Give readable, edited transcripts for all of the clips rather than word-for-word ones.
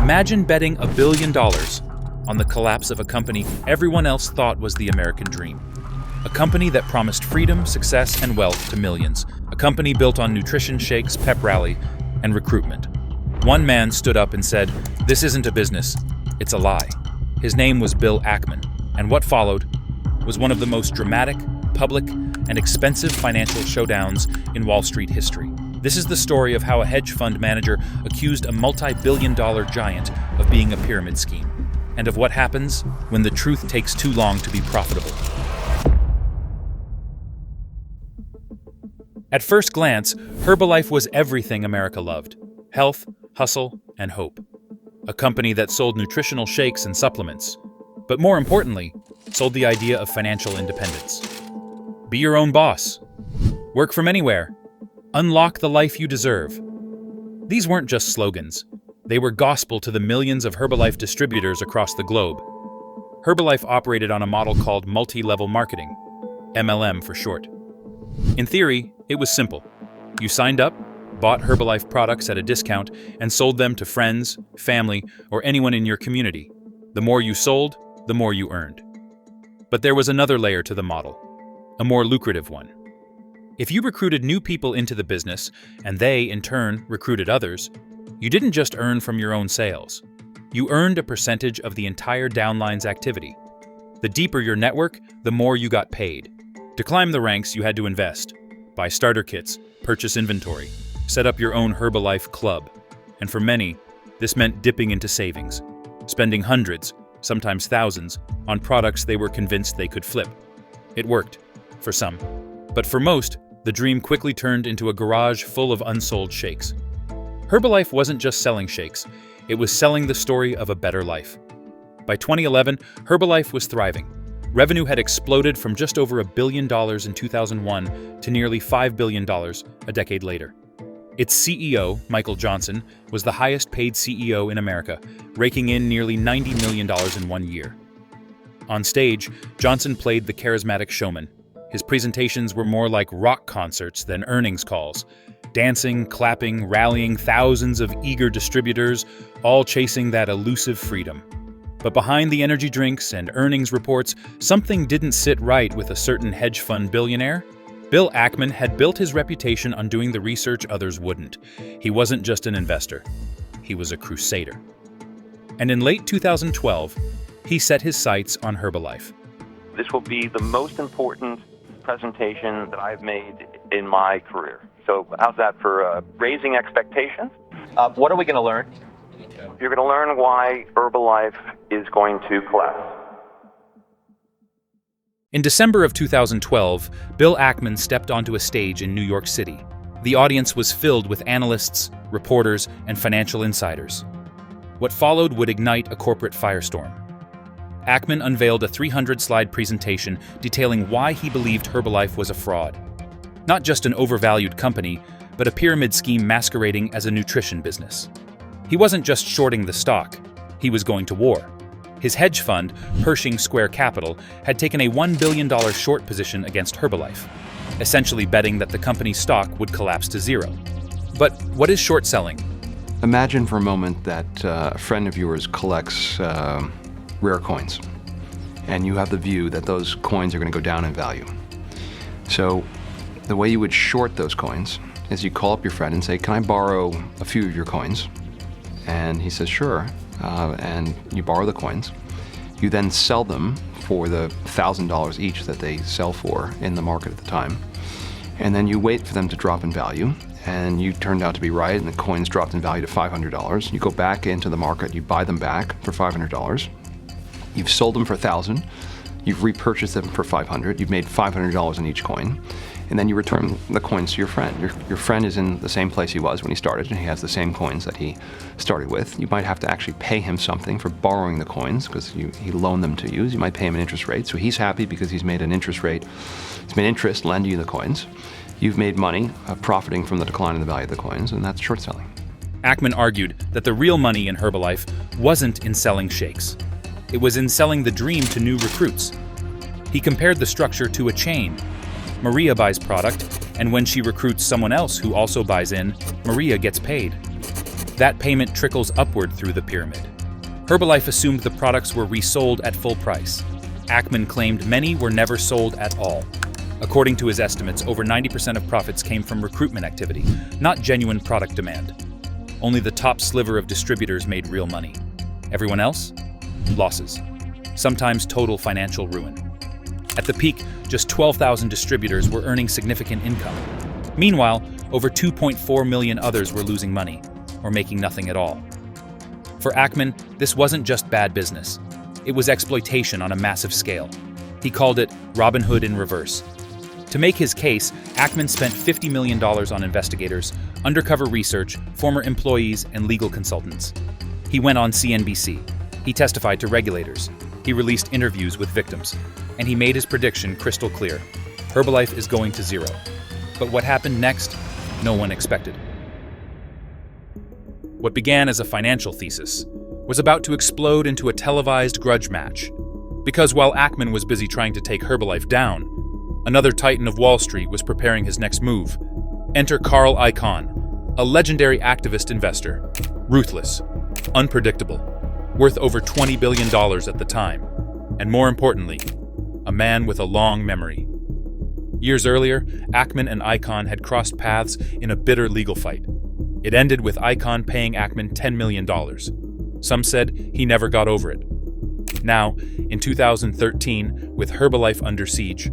Imagine betting $1 billion on the collapse of a company everyone else thought was the American dream. A company that promised freedom, success, and wealth to millions. A company built on nutrition shakes, pep rally, and recruitment. One man stood up and said, "This isn't a business, it's a lie." His name was Bill Ackman, and what followed was one of the most dramatic, public, and expensive financial showdowns in Wall Street history. This is the story of how a hedge fund manager accused a multi-billion-dollar giant of being a pyramid scheme, and of what happens when the truth takes too long to be profitable. At first glance, Herbalife was everything America loved: health, hustle, and hope. A company that sold nutritional shakes and supplements, but more importantly, sold the idea of financial independence. Be your own boss. Work from anywhere. Unlock the life you deserve. These weren't just slogans. They were gospel to the millions of Herbalife distributors across the globe. Herbalife operated on a model called multi-level marketing, MLM for short. In theory, it was simple. You signed up, bought Herbalife products at a discount, and sold them to friends, family, or anyone in your community. The more you sold, the more you earned. But there was another layer to the model, a more lucrative one. If you recruited new people into the business, and they, in turn, recruited others, you didn't just earn from your own sales. You earned a percentage of the entire downline's activity. The deeper your network, the more you got paid. To climb the ranks, you had to invest. Buy starter kits, purchase inventory, set up your own Herbalife club. And for many, this meant dipping into savings, spending hundreds, sometimes thousands, on products they were convinced they could flip. It worked, for some. But for most, the dream quickly turned into a garage full of unsold shakes. Herbalife wasn't just selling shakes, it was selling the story of a better life. By 2011, Herbalife was thriving. Revenue had exploded from just over $1 billion in 2001 to nearly $5 billion a decade later. Its CEO, Michael Johnson, was the highest paid CEO in America, raking in nearly $90 million in 1 year. On stage, Johnson played the charismatic showman. His presentations were more like rock concerts than earnings calls, dancing, clapping, rallying thousands of eager distributors, all chasing that elusive freedom. But behind the energy drinks and earnings reports, something didn't sit right with a certain hedge fund billionaire. Bill Ackman had built his reputation on doing the research others wouldn't. He wasn't just an investor, he was a crusader. And in late 2012, he set his sights on Herbalife. This will be the most important presentation that I've made in my career. So how's that for raising expectations? What are we going to learn? You're going to learn why Herbalife is going to collapse. In December of 2012, Bill Ackman stepped onto a stage in New York City. The audience was filled with analysts, reporters, and financial insiders. What followed would ignite a corporate firestorm. Ackman unveiled a 300-slide presentation detailing why he believed Herbalife was a fraud. Not just an overvalued company, but a pyramid scheme masquerading as a nutrition business. He wasn't just shorting the stock, he was going to war. His hedge fund, Pershing Square Capital, had taken a $1 billion short position against Herbalife, essentially betting that the company's stock would collapse to zero. But what is short selling? Imagine for a moment that a friend of yours collects rare coins, and you have the view that those coins are going to go down in value. So the way you would short those coins is you call up your friend and say, "Can I borrow a few of your coins?" And he says, "Sure." And you borrow the coins. You then sell them for the $1,000 each that they sell for in the market at the time. And then you wait for them to drop in value, and you turned out to be right, and the coins dropped in value to $500. You go back into the market, you buy them back for $500. You've sold them for $1,000. You've repurchased them for $500. You've made $500 on each coin. And then you return the coins to your friend. Your friend is in the same place he was when he started, and he has the same coins that he started with. You might have to actually pay him something for borrowing the coins because he loaned them to you. You might pay him an interest rate. So he's happy because he's made an interest rate. He's made interest lending you the coins. You've made money profiting from the decline in the value of the coins, and that's short selling. Ackman argued that the real money in Herbalife wasn't in selling shakes. It was in selling the dream to new recruits. He compared the structure to a chain. Maria buys product, and when she recruits someone else who also buys in, Maria gets paid. That payment trickles upward through the pyramid. Herbalife assumed the products were resold at full price. Ackman claimed many were never sold at all. According to his estimates, over 90% of profits came from recruitment activity, not genuine product demand. Only the top sliver of distributors made real money. Everyone else? Losses. Sometimes total financial ruin. At the peak, just 12,000 distributors were earning significant income. Meanwhile, over 2.4 million others were losing money, or making nothing at all. For Ackman, this wasn't just bad business. It was exploitation on a massive scale. He called it Robin Hood in reverse. To make his case, Ackman spent $50 million on investigators, undercover research, former employees, and legal consultants. He went on CNBC. He testified to regulators. He released interviews with victims. And he made his prediction crystal clear. Herbalife is going to zero. But what happened next, no one expected. What began as a financial thesis was about to explode into a televised grudge match. Because while Ackman was busy trying to take Herbalife down, another titan of Wall Street was preparing his next move. Enter Carl Icahn, a legendary activist investor, ruthless, unpredictable, worth over $20 billion at the time, and more importantly, a man with a long memory. Years earlier, Ackman and Icahn had crossed paths in a bitter legal fight. It ended with Icahn paying Ackman $10 million. Some said he never got over it. Now, in 2013, with Herbalife under siege,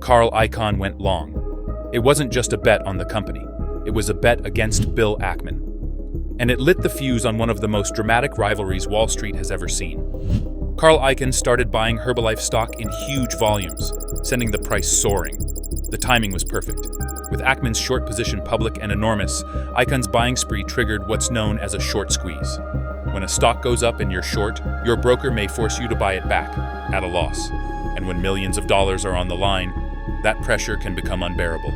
Carl Icahn went long. It wasn't just a bet on the company. It was a bet against Bill Ackman. And it lit the fuse on one of the most dramatic rivalries Wall Street has ever seen. Carl Icahn started buying Herbalife stock in huge volumes, sending the price soaring. The timing was perfect. With Ackman's short position public and enormous, Icahn's buying spree triggered what's known as a short squeeze. When a stock goes up and you're short, your broker may force you to buy it back, at a loss. And when millions of dollars are on the line, that pressure can become unbearable.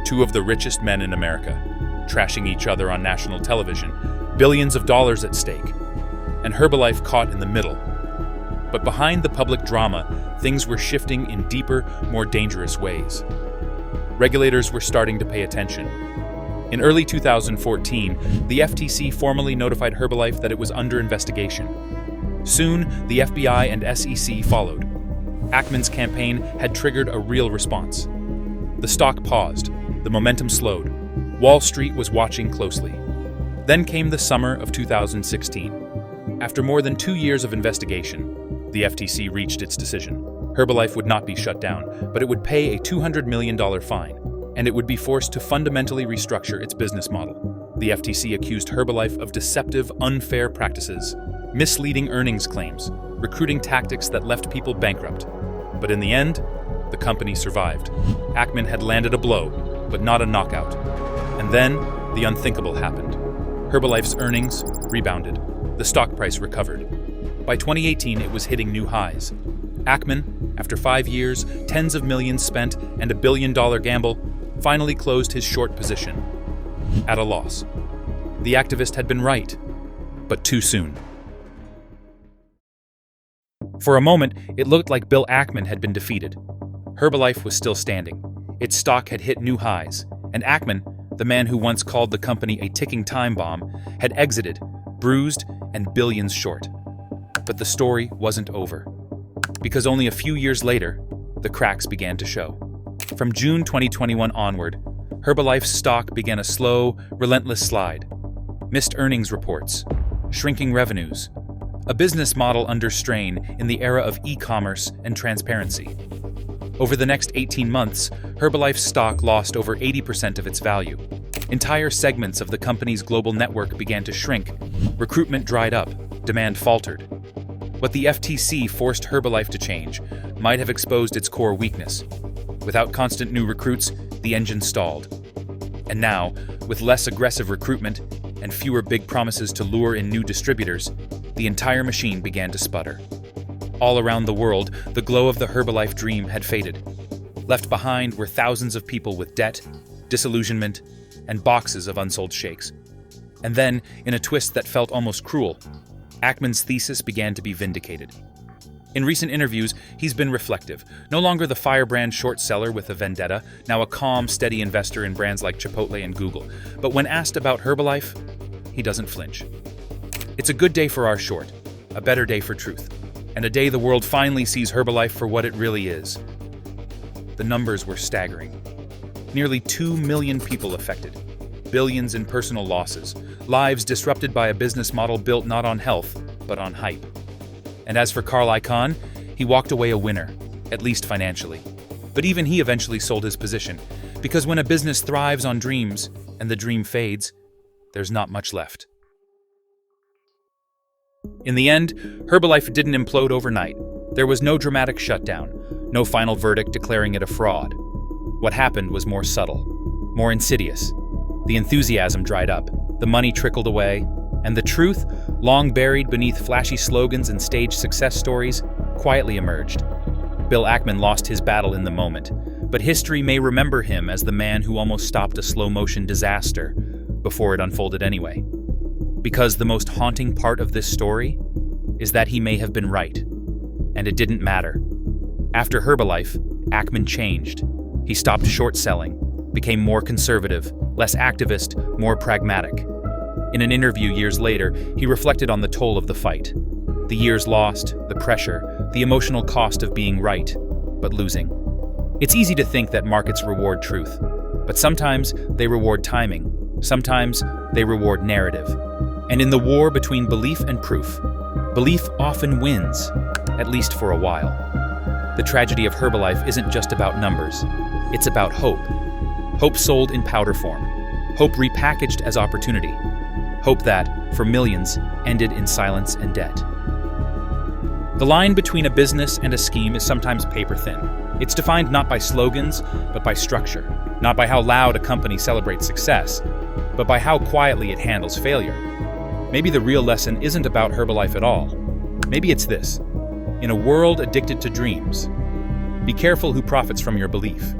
Two of the richest men in America, trashing each other on national television, billions of dollars at stake, and Herbalife caught in the middle. But behind the public drama, things were shifting in deeper, more dangerous ways. Regulators were starting to pay attention. In early 2014, the FTC formally notified Herbalife that it was under investigation. Soon, the FBI and SEC followed. Ackman's campaign had triggered a real response. The stock paused. The momentum slowed. Wall Street was watching closely. Then came the summer of 2016. After more than 2 years of investigation, the FTC reached its decision. Herbalife would not be shut down, but it would pay a $200 million fine, and it would be forced to fundamentally restructure its business model. The FTC accused Herbalife of deceptive, unfair practices, misleading earnings claims, recruiting tactics that left people bankrupt. But in the end, the company survived. Ackman had landed a blow, but not a knockout. And then, the unthinkable happened. Herbalife's earnings rebounded. The stock price recovered. By 2018, it was hitting new highs. Ackman, after 5 years, tens of millions spent, and a $1 billion gamble, finally closed his short position. At a loss. The activist had been right, but too soon. For a moment, it looked like Bill Ackman had been defeated. Herbalife was still standing. Its stock had hit new highs, and Ackman, the man who once called the company a ticking time bomb, had exited, bruised and billions short. But the story wasn't over. Because only a few years later, the cracks began to show. From June 2021 onward, Herbalife's stock began a slow, relentless slide. Missed earnings reports, shrinking revenues, a business model under strain in the era of e-commerce and transparency. Over the next 18 months, Herbalife's stock lost over 80% of its value. Entire segments of the company's global network began to shrink. Recruitment dried up. Demand faltered. What the FTC forced Herbalife to change might have exposed its core weakness. Without constant new recruits, the engine stalled. And now, with less aggressive recruitment and fewer big promises to lure in new distributors, the entire machine began to sputter. All around the world, the glow of the Herbalife dream had faded. Left behind were thousands of people with debt, disillusionment, and boxes of unsold shakes. And then, in a twist that felt almost cruel, Ackman's thesis began to be vindicated. In recent interviews, he's been reflective. No longer the firebrand short seller with a vendetta, now a calm, steady investor in brands like Chipotle and Google. But when asked about Herbalife, he doesn't flinch. It's a good day for our short, a better day for truth, and a day the world finally sees Herbalife for what it really is. The numbers were staggering. Nearly 2 million people affected, billions in personal losses, lives disrupted by a business model built not on health, but on hype. And as for Carl Icahn, he walked away a winner, at least financially. But even he eventually sold his position, because when a business thrives on dreams and the dream fades, there's not much left. In the end, Herbalife didn't implode overnight. There was no dramatic shutdown, no final verdict declaring it a fraud. What happened was more subtle, more insidious. The enthusiasm dried up, the money trickled away, and the truth, long buried beneath flashy slogans and staged success stories, quietly emerged. Bill Ackman lost his battle in the moment, but history may remember him as the man who almost stopped a slow-motion disaster before it unfolded anyway. Because the most haunting part of this story is that he may have been right, and it didn't matter. After Herbalife, Ackman changed. He stopped short selling, became more conservative, less activist, more pragmatic. In an interview years later, he reflected on the toll of the fight. The years lost, the pressure, the emotional cost of being right, but losing. It's easy to think that markets reward truth, but sometimes they reward timing, sometimes they reward narrative. And in the war between belief and proof, belief often wins, at least for a while. The tragedy of Herbalife isn't just about numbers, it's about hope. Hope sold in powder form, hope repackaged as opportunity, hope that, for millions, ended in silence and debt. The line between a business and a scheme is sometimes paper thin. It's defined not by slogans, but by structure, not by how loud a company celebrates success, but by how quietly it handles failure. Maybe the real lesson isn't about Herbalife at all. Maybe it's this. In a world addicted to dreams, be careful who profits from your belief.